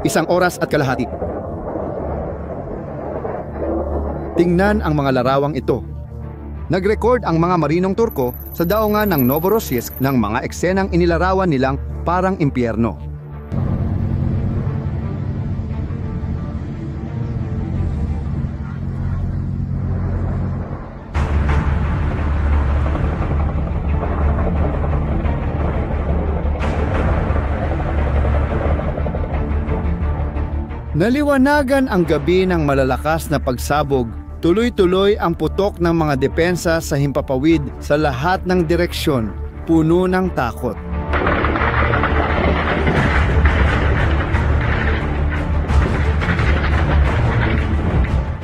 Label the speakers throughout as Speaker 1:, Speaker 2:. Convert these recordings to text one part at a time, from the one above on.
Speaker 1: 1.5 oras. Tingnan ang mga larawang ito. Nag-record ang mga marinong Turko sa daungan ng Novorossiysk ng mga eksenang inilarawan nilang parang impyerno. Naliwanagan ang gabi ng malalakas na pagsabog. Tuloy-tuloy ang putok ng mga depensa sa himpapawid sa lahat ng direksyon, puno ng takot.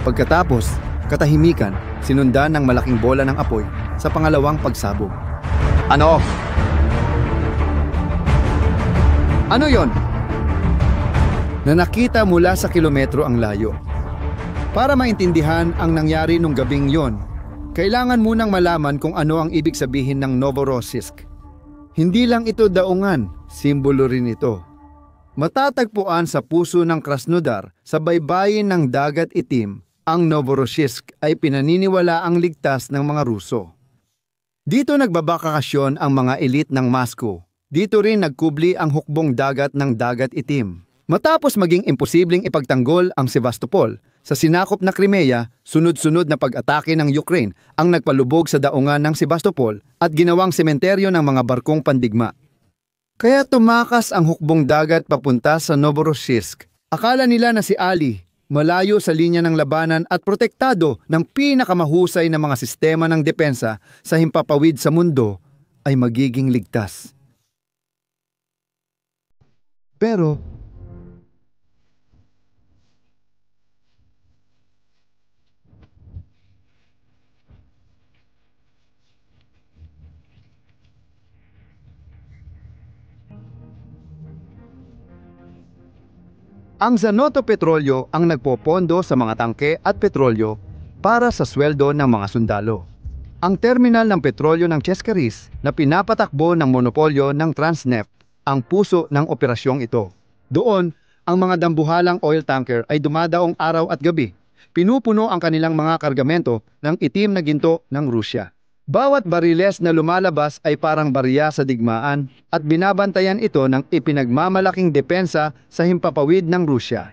Speaker 1: Pagkatapos, katahimikan, sinundan ng malaking bola ng apoy sa pangalawang pagsabog. Ano? Ano yon? Na nakita mula sa kilometro ang layo. Para maintindihan ang nangyari nung gabing yon, kailangan munang malaman kung ano ang ibig sabihin ng Novorossiysk. Hindi lang ito daungan, simbolo rin ito. Matatagpuan sa puso ng Krasnodar sa baybayin ng Dagat Itim, ang Novorossiysk ay pinaniniwala ang ligtas ng mga Ruso. Dito nagbabakasyon ang mga elite ng Moscow. Dito rin nagkubli ang hukbong dagat ng Dagat Itim. Matapos maging imposibleng ipagtanggol ang Sevastopol, sa sinakop na Crimea, sunod-sunod na pag-atake ng Ukraine ang nagpalubog sa daungan ng Sevastopol at ginawang sementeryo ng mga barkong pandigma. Kaya tumakas ang hukbong dagat papunta sa Novorossiysk. Akala nila na si Ali, malayo sa linya ng labanan at protektado ng pinakamahusay na mga sistema ng depensa sa himpapawid sa mundo, ay magiging ligtas. Pero, ang Zanoto Petrolyo ang nagpopondo sa mga tangke at petrolyo para sa sweldo ng mga sundalo. Ang terminal ng petrolyo ng Cheskaris na pinapatakbo ng monopolyo ng Transneft ang puso ng operasyong ito. Doon, ang mga dambuhalang oil tanker ay dumadaong araw at gabi. Pinupuno ang kanilang mga kargamento ng itim na ginto ng Rusya. Bawat bariles na lumalabas ay parang barya sa digmaan at binabantayan ito ng ipinagmamalaking depensa sa himpapawid ng Rusya.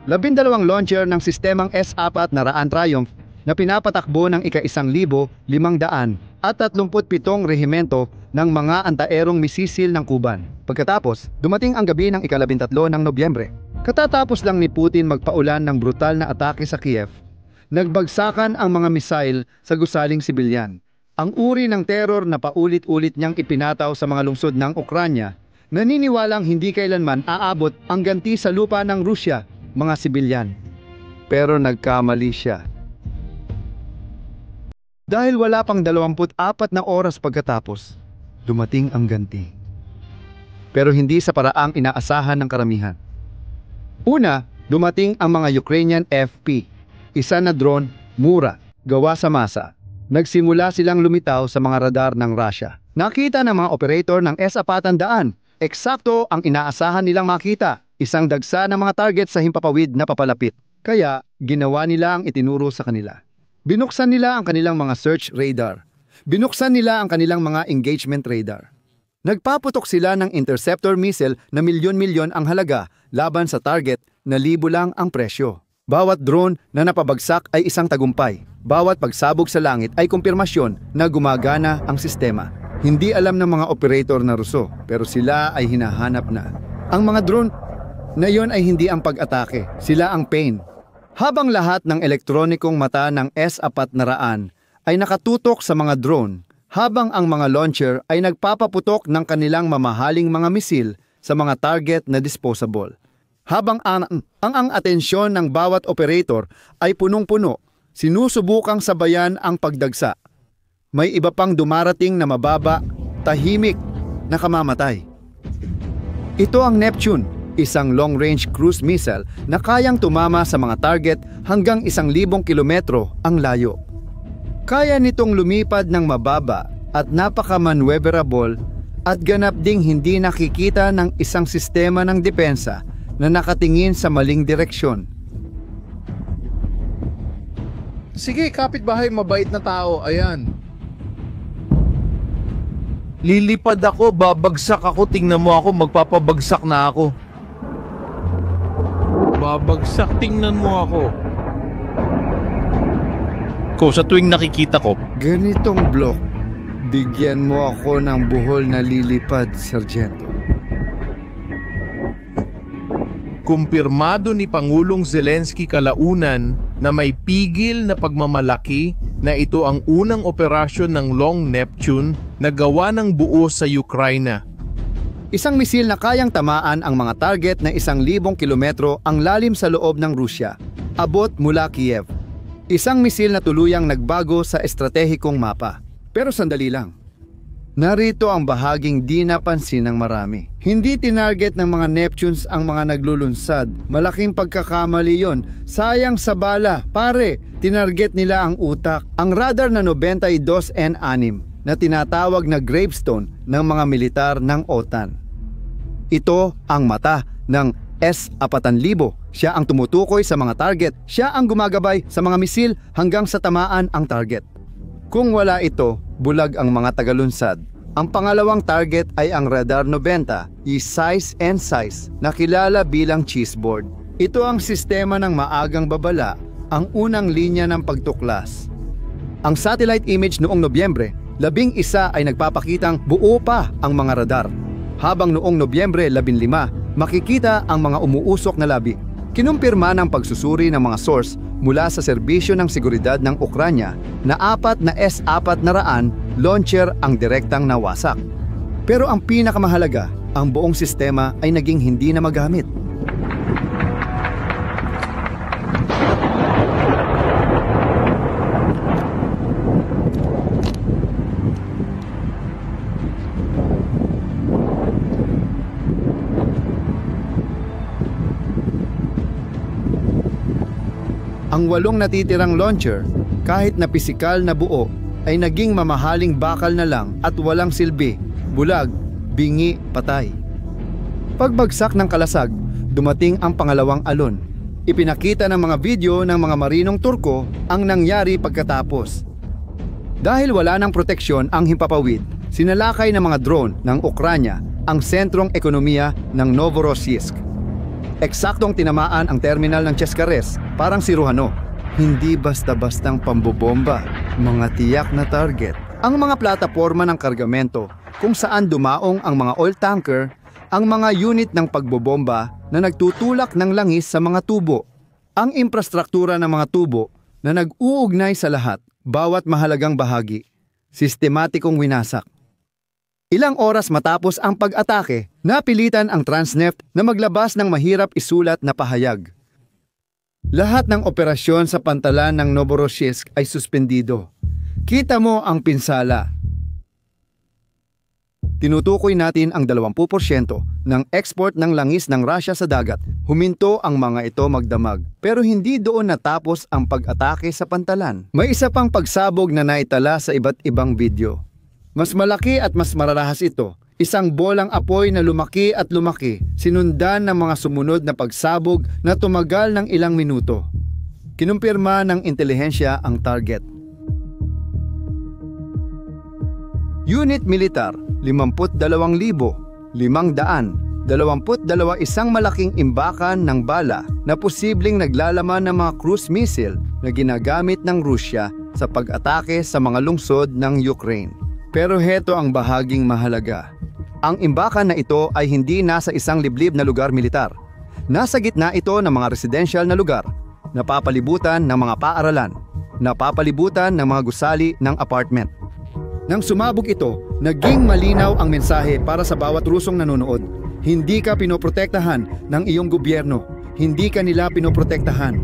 Speaker 1: 12 launcher ng sistemang S-4 na Raan Triumph na pinapatakbo ng ika-1,500 at 37 rehimento ng mga antaerong misisil ng Kuban. Pagkatapos, dumating ang gabi ng ika-13 ng Nobyembre. Katatapos lang ni Putin magpaulan ng brutal na atake sa Kiev, nagbagsakan ang mga misail sa gusaling sibilyan. Ang uri ng teror na paulit-ulit niyang ipinataw sa mga lungsod ng Ukranya, naniniwalang hindi kailanman aabot ang ganti sa lupa ng Rusya, mga sibilyan. Pero nagkamali siya. Dahil wala pang 24 na oras pagkatapos, dumating ang ganti. Pero hindi sa paraang inaasahan ng karamihan. Una, dumating ang mga Ukrainian FP. Isa na drone, mura, gawa sa masa. Nagsimula silang lumitaw sa mga radar ng Russia. Nakita ng mga operator ng S-400, eksakto ang inaasahan nilang makita, isang dagsa ng mga target sa himpapawid na papalapit. Kaya, ginawa nila ang itinuro sa kanila. Binuksan nila ang kanilang mga search radar. Binuksan nila ang kanilang mga engagement radar. Nagpaputok sila ng interceptor missile na milyon-milyon ang halaga laban sa target na libo lang ang presyo. Bawat drone na napabagsak ay isang tagumpay. Bawat pagsabog sa langit ay kumpirmasyon na gumagana ang sistema. Hindi alam ng mga operator na Ruso, pero sila ay hinahanap na. Ang mga drone na yon ay hindi ang pag-atake, sila ang pain. Habang lahat ng elektronikong mata ng S-400 ay nakatutok sa mga drone, habang ang mga launcher ay nagpapaputok ng kanilang mamahaling mga misil sa mga target na disposable. Habang ang atensyon ng bawat operator ay punong-puno, sinusubukang sabayan ang pagdagsa. May iba pang dumarating na mababa, tahimik, na kamamatay. Ito ang Neptune, isang long-range cruise missile na kayang tumama sa mga target hanggang 1,000 kilometro ang layo. Kaya nitong lumipad ng mababa at napaka-maneuverable at ganap ding hindi nakikita ng isang sistema ng depensa na nakatingin sa maling direksyon.
Speaker 2: Sige, kapitbahay, mabait na tao. Ayan. Lilipad ako, babagsak ako. Tingnan mo ako, magpapabagsak na ako. Babagsak, tingnan mo ako. Sa tuwing nakikita ko,
Speaker 1: Ganitong block, bigyan mo ako ng buhol na lilipad, Sargento.
Speaker 2: kumpirmado ni Pangulong Zelensky kalaunan na may pigil na pagmamalaki na ito ang unang operasyon ng Long Neptune na gawa ng buo sa Ukraine.
Speaker 1: Isang misil na kayang tamaan ang mga target na 1,000 kilometro ang lalim sa loob ng Rusya, abot mula Kiev. Isang misil na tuluyang nagbago sa estratehikong mapa. Pero sandali lang. Narito ang bahaging di napansin ng marami. Hindi tinarget ng mga Neptunes ang mga naglulunsad. Malaking pagkakamali yon. Sayang sa bala. Pare, tinarget nila ang utak. Ang radar na 92N6 na tinatawag na gravestone ng mga militar ng OTAN. Ito ang mata ng S-4000. Siya ang tumutukoy sa mga target. Siya ang gumagabay sa mga misil hanggang sa tamaan ang target. Kung wala ito, bulag ang mga tagalunsad. Ang pangalawang target ay ang Radar 90, size and size, na kilala bilang cheeseboard. Ito ang sistema ng maagang babala, ang unang linya ng pagtuklas. Ang satellite image noong Nobyembre, 11 ay nagpapakitang buo pa ang mga radar. Habang noong Nobyembre 15, makikita ang mga umuusok na labi. Kinumpirma ng pagsusuri ng mga source mula sa serbisyo ng seguridad ng Ukranya na 4 na S-400 launcher ang direktang nawasak. Pero ang pinakamahalaga, ang buong sistema ay naging hindi na magamit. Ang 8 natitirang launcher, kahit na pisikal na buo, ay naging mamahaling bakal na lang at walang silbi, bulag, bingi, patay. Pagbagsak ng kalasag, dumating ang pangalawang alon. Ipinakita ng mga video ng mga marinong Turko ang nangyari pagkatapos. Dahil wala ng proteksyon ang himpapawid, sinalakay ng mga drone ng Ukranya ang sentrong ekonomiya ng Novorossiysk. Eksaktong tinamaan ang terminal ng Cheskhares, parang si Ruhano. Hindi basta-bastang pambobomba, mga tiyak na target. Ang mga plataporma ng kargamento kung saan dumaong ang mga oil tanker, ang mga unit ng pagbobomba na nagtutulak ng langis sa mga tubo, ang infrastruktura ng mga tubo na nag-uugnay sa lahat, bawat mahalagang bahagi, sistematikong winasak. Ilang oras matapos ang pag-atake, napilitan ang Transneft na maglabas ng mahirap isulat na pahayag. Lahat ng operasyon sa pantalan ng Novorossiysk ay suspendido. Kita mo ang pinsala. Tinutukoy natin ang 20% ng export ng langis ng Russia sa dagat. Huminto ang mga ito magdamag, pero hindi doon natapos ang pag-atake sa pantalan. May isa pang pagsabog na naitala sa iba't ibang video. Mas malaki at mas mararahas ito. Isang bolang apoy na lumaki at lumaki, sinundan ng mga sumunod na pagsabog na tumagal ng ilang minuto. Kinumpirma ng intelihensya ang target. Unit Militar, 52,500, 22 isang malaking imbakan ng bala na posibleng naglalaman ng mga cruise missile na ginagamit ng Rusya sa pag-atake sa mga lungsod ng Ukraine. Pero heto ang bahaging mahalaga. Ang imbakan na ito ay hindi nasa isang liblib na lugar militar. Nasa gitna ito ng mga residential na lugar, napapalibutan ng mga paaralan, napapalibutan ng mga gusali ng apartment. Nang sumabog ito, naging malinaw ang mensahe para sa bawat Rusong nanonood. Hindi ka pinoprotektahan ng iyong gobyerno. Hindi ka nila pinoprotektahan.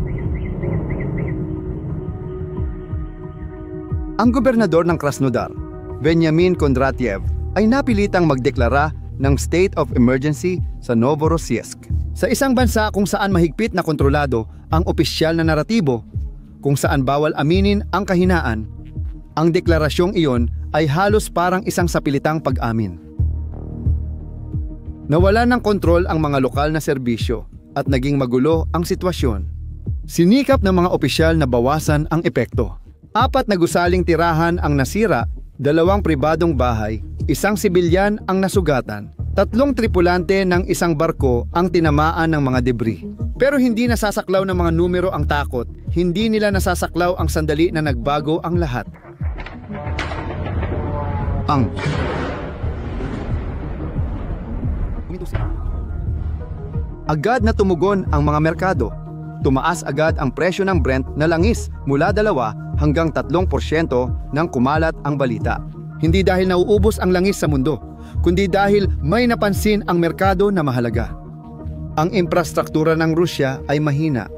Speaker 1: Ang gobernador ng Krasnodar, Benjamin Kondratiev, ay napilitang magdeklara ng state of emergency sa Novorossiysk. Sa isang bansa kung saan mahigpit na kontrolado ang opisyal na naratibo, kung saan bawal aminin ang kahinaan, ang deklarasyong iyon ay halos parang isang sapilitang pag-amin. Nawala ng kontrol ang mga lokal na serbisyo at naging magulo ang sitwasyon. Sinikap ng mga opisyal na bawasan ang epekto. 4 na gusaling tirahan ang nasira, 2 pribadong bahay, 1 sibilyan ang nasugatan, 3 tripulante ng isang barko ang tinamaan ng mga debris. Pero hindi nasasaklaw ng mga numero ang takot, hindi nila nasasaklaw ang sandali na nagbago ang lahat. Agad na tumugon ang mga merkado. Tumaas agad ang presyo ng Brent na langis mula 2 hanggang 3% nang kumalat ang balita. Hindi dahil nauubos ang langis sa mundo, kundi dahil may napansin ang merkado na mahalaga. Ang infrastruktura ng Rusya ay mahina.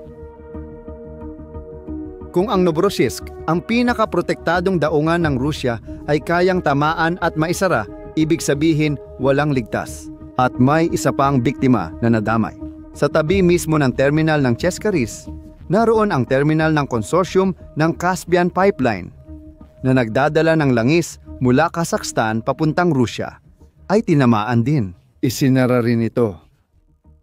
Speaker 1: Kung ang Novorossiysk, ang pinakaprotektadong daungan ng Rusya, ay kayang tamaan at maisara, ibig sabihin walang ligtas. At may isa pang biktima na nadamay. Sa tabi mismo ng terminal ng Cheskaris, naroon ang terminal ng konsorsyum ng Caspian Pipeline na nagdadala ng langis mula Kazakhstan papuntang Rusya, ay tinamaan din. Isinara rin ito.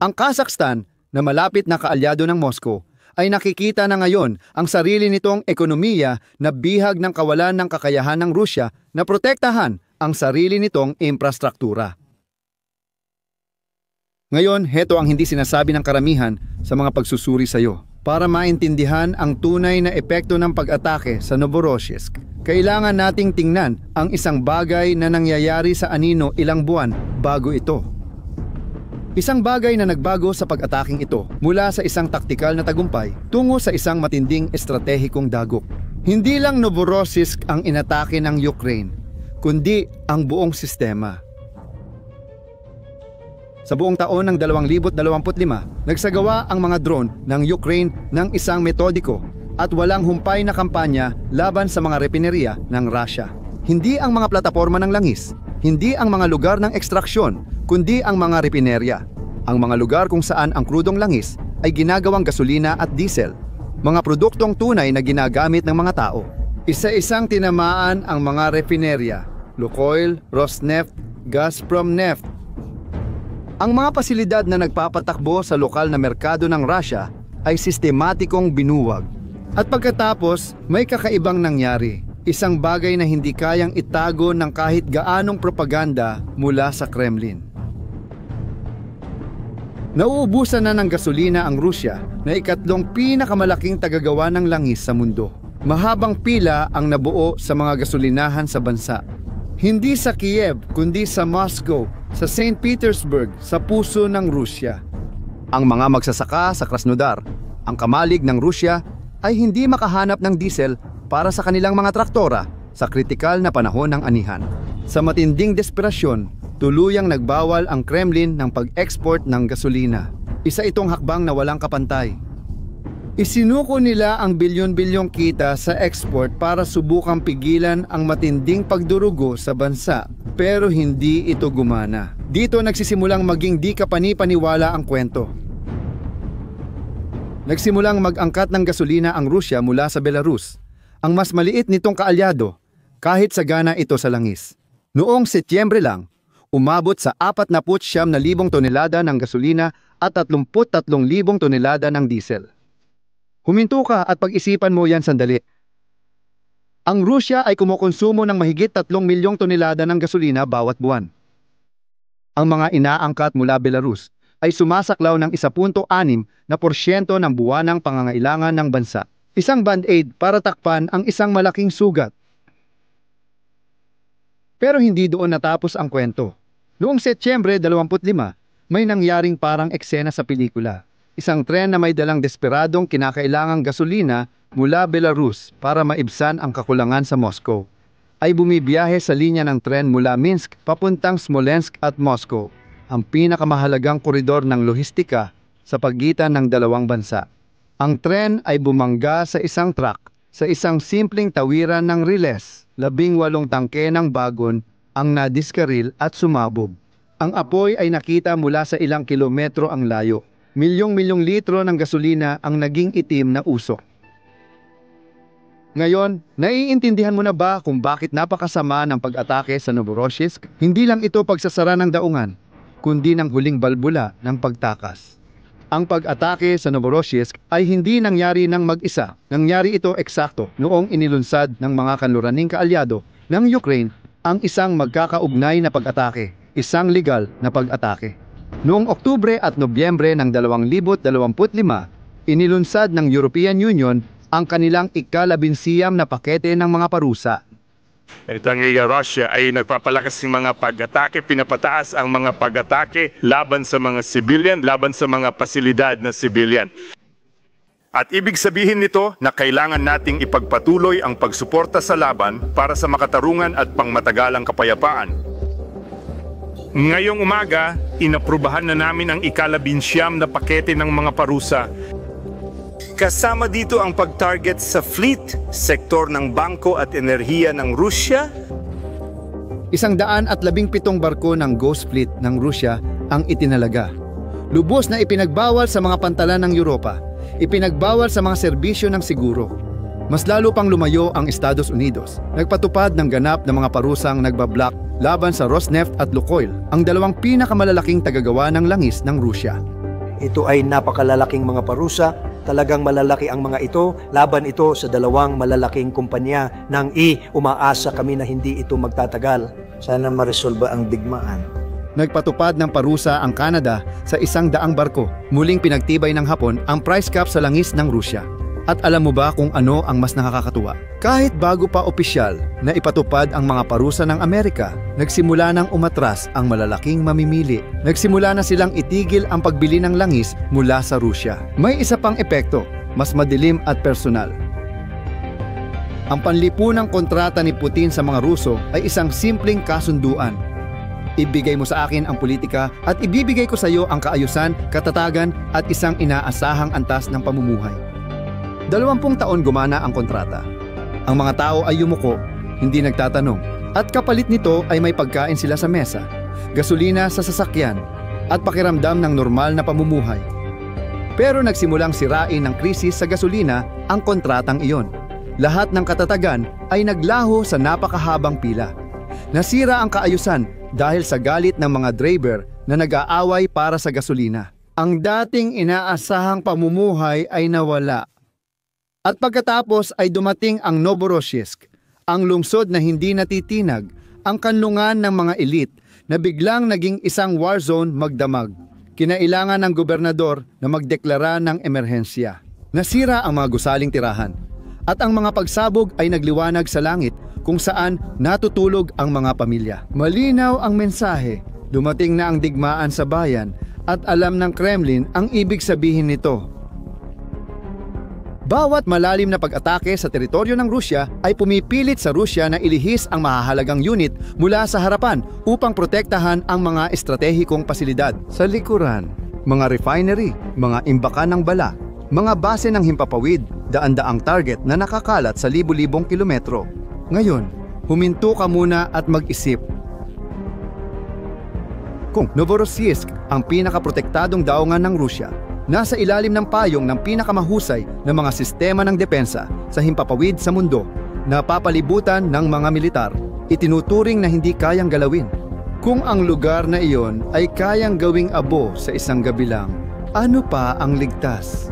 Speaker 1: Ang Kazakhstan, na malapit na kaalyado ng Moscow, ay nakikita na ngayon ang sarili nitong ekonomiya na bihag ng kawalan ng kakayahan ng Rusya na protektahan ang sarili nitong infrastruktura. Ngayon, heto ang hindi sinasabi ng karamihan sa mga pagsusuri sa iyo. Para maintindihan ang tunay na epekto ng pag-atake sa Novorossiysk, kailangan nating tingnan ang isang bagay na nangyayari sa anino ilang buwan bago ito. Isang bagay na nagbago sa pag-ataking ito mula sa isang taktikal na tagumpay tungo sa isang matinding estratehikong dagok. Hindi lang Novorossiysk ang inatake ng Ukraine, kundi ang buong sistema. Sa buong taon ng 2025, nagsagawa ang mga drone ng Ukraine ng isang metodiko at walang humpay na kampanya laban sa mga refinerya ng Russia. Hindi ang mga plataporma ng langis, hindi ang mga lugar ng ekstraksyon, kundi ang mga refinerya. Ang mga lugar kung saan ang krudong langis ay ginagawang gasolina at diesel, mga produktong tunay na ginagamit ng mga tao. Isa-isang tinamaan ang mga refinerya, Lukoil, Rosneft, Gazprom Neft. Ang mga pasilidad na nagpapatakbo sa lokal na merkado ng Russia ay sistematikong binuwag. At pagkatapos, may kakaibang nangyari. Isang bagay na hindi kayang itago ng kahit gaanong propaganda mula sa Kremlin. Nauubusan na ng gasolina ang Rusya na ikatlong pinakamalaking tagagawa ng langis sa mundo. Mahabang pila ang nabuo sa mga gasolinahan sa bansa. Hindi sa Kiev, kundi sa Moscow, sa St. Petersburg, sa puso ng Rusya. Ang mga magsasaka sa Krasnodar, ang kamalig ng Rusya, ay hindi makahanap ng diesel para sa kanilang mga traktora sa kritikal na panahon ng anihan. Sa matinding desperasyon, tuluyang nagbawal ang Kremlin ng pag-export ng gasolina. Isa itong hakbang na walang kapantay. Isinuko nila ang bilyon-bilyong kita sa export para subukang pigilan ang matinding pagdurugo sa bansa, pero hindi ito gumana. Dito nagsisimulang maging di kapani-paniwala ang kwento. Nagsimulang mag-angkat ng gasolina ang Rusya mula sa Belarus, ang mas maliit nitong kaalyado, kahit sagana ito sa langis. Noong Setyembre lang, umabot sa 49,000 tonelada ng gasolina at 33,000 tonelada ng diesel. Huminto ka at pag-isipan mo yan sandali. Ang Rusya ay kumukonsumo ng mahigit 3 milyong tonelada ng gasolina bawat buwan. Ang mga inaangkat mula Belarus ay sumasaklaw ng 1.6% ng buwanang pangangailangan ng bansa. Isang band-aid para takpan ang isang malaking sugat. Pero hindi doon natapos ang kwento. Noong Setyembre 25, may nangyaring parang eksena sa pelikula. Isang tren na may dalang desperadong kinakailangang gasolina mula Belarus para maibsan ang kakulangan sa Moscow, ay bumibiyahe sa linya ng tren mula Minsk papuntang Smolensk at Moscow, ang pinakamahalagang koridor ng lohistika sa pagitan ng dalawang bansa. Ang tren ay bumangga sa isang truck sa isang simpleng tawiran ng riles. 18 tangke ng bagon ang nadiskaril at sumabog. Ang apoy ay nakita mula sa ilang kilometro ang layo. Milyong-milyong litro ng gasolina ang naging itim na usok. Ngayon, naiintindihan mo na ba kung bakit napakasama ng pag-atake sa Novorossiysk? Hindi lang ito pagsasara ng daungan, kundi ng huling balbula ng pagtakas. Ang pag-atake sa Novorossiysk ay hindi nangyari ng mag-isa. Nangyari ito eksakto noong inilunsad ng mga kanluraning kaalyado ng Ukraine ang isang magkakaugnay na pag-atake, isang legal na pag-atake. Noong Oktubre at Nobyembre ng 2025, inilunsad ng European Union ang kanilang ika-11 na pakete ng mga parusa.
Speaker 3: Itong Russia ay nagpapalakas ng mga pag-atake, pinapataas ang mga pag-atake laban sa mga civilian, laban sa mga pasilidad na civilian. At ibig sabihin nito na kailangan nating ipagpatuloy ang pagsuporta sa laban para sa makatarungan at pangmatagalang kapayapaan. Ngayong umaga, inaprubahan na namin ang ika-11 na pakete ng mga parusa. Kasama dito ang pag-target sa fleet, sektor ng bangko at enerhiya ng Rusya.
Speaker 1: 117 barko ng Ghost Fleet ng Rusya ang itinalaga. Lubos na ipinagbawal sa mga pantalan ng Europa, ipinagbawal sa mga serbisyo ng siguro. Mas lalo pang lumayo ang Estados Unidos. Nagpatupad ng ganap na mga parusang nagbablock laban sa Rosneft at Lukoil, ang dalawang pinakamalalaking tagagawa ng langis ng Rusya.
Speaker 4: Ito ay napakalalaking mga parusa, talagang malalaki ang mga ito, laban ito sa dalawang malalaking kumpanya nang umaasa kami na hindi ito magtatagal. Sana maresolba ang digmaan.
Speaker 1: Nagpatupad ng parusa ang Canada sa 100 barko. Muling pinagtibay ng Hapon ang price cap sa langis ng Rusya. At alam mo ba kung ano ang mas nakakatuwa? Kahit bago pa opisyal na ipatupad ang mga parusa ng Amerika, nagsimula nang umatras ang malalaking mamimili. Nagsimula na silang itigil ang pagbili ng langis mula sa Rusya. May isa pang epekto, mas madilim at personal. Ang panlipunang kontrata ni Putin sa mga Ruso ay isang simpleng kasunduan. Ibigay mo sa akin ang politika at ibibigay ko sa iyo ang kaayusan, katatagan at isang inaasahang antas ng pamumuhay. 20 taon gumana ang kontrata. Ang mga tao ay yumuko, hindi nagtatanong, at kapalit nito ay may pagkain sila sa mesa, gasolina sa sasakyan, at pakiramdam ng normal na pamumuhay. Pero nagsimulang sirain ng krisis sa gasolina ang kontratang iyon. Lahat ng katatagan ay naglaho sa napakahabang pila. Nasira ang kaayusan dahil sa galit ng mga driver na nag-aaway para sa gasolina. Ang dating inaasahang pamumuhay ay nawala. At pagkatapos ay dumating ang Novorossiysk, ang lungsod na hindi natitinag, ang kanlungan ng mga elite na biglang naging isang war zone magdamag. Kinailangan ng gobernador na magdeklara ng emerhensya. Nasira ang mga gusaling tirahan at ang mga pagsabog ay nagliwanag sa langit kung saan natutulog ang mga pamilya. Malinaw ang mensahe, dumating na ang digmaan sa bayan at alam ng Kremlin ang ibig sabihin nito. Bawat malalim na pag-atake sa teritoryo ng Rusya ay pumipilit sa Rusya na ilihis ang mahahalagang unit mula sa harapan upang protektahan ang mga estratehikong pasilidad. Sa likuran, mga refinery, mga imbakan ng bala, mga base ng himpapawid, daan-daang target na nakakalat sa libu-libong kilometro. Ngayon, huminto ka muna at mag-isip. Kung Novorossiysk ang pinakaprotektadong daungan ng Rusya, nasa ilalim ng payong ng pinakamahusay na mga sistema ng depensa sa himpapawid sa mundo, napapalibutan ng mga militar, itinuturing na hindi kayang galawin. Kung ang lugar na iyon ay kayang gawing abo sa isang gabi lang, ano pa ang ligtas?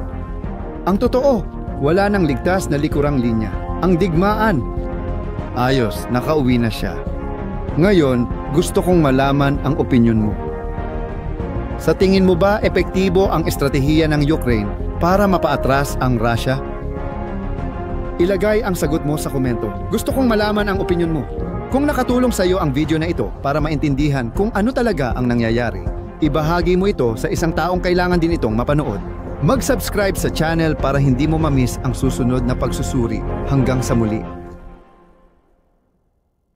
Speaker 1: Ang totoo, wala nang ligtas na likurang linya. Ang digmaan. Ayos, nakauwi na siya. Ngayon, gusto kong malaman ang opinyon mo. Sa tingin mo ba epektibo ang estratehiya ng Ukraine para mapaatras ang Russia? Ilagay ang sagot mo sa komento. Gusto kong malaman ang opinyon mo. Kung nakatulong sa iyo ang video na ito para maintindihan kung ano talaga ang nangyayari, ibahagi mo ito sa isang taong kailangan din itong mapanood. Mag-subscribe sa channel para hindi mo ma-miss ang susunod na pagsusuri. Hanggang sa muli.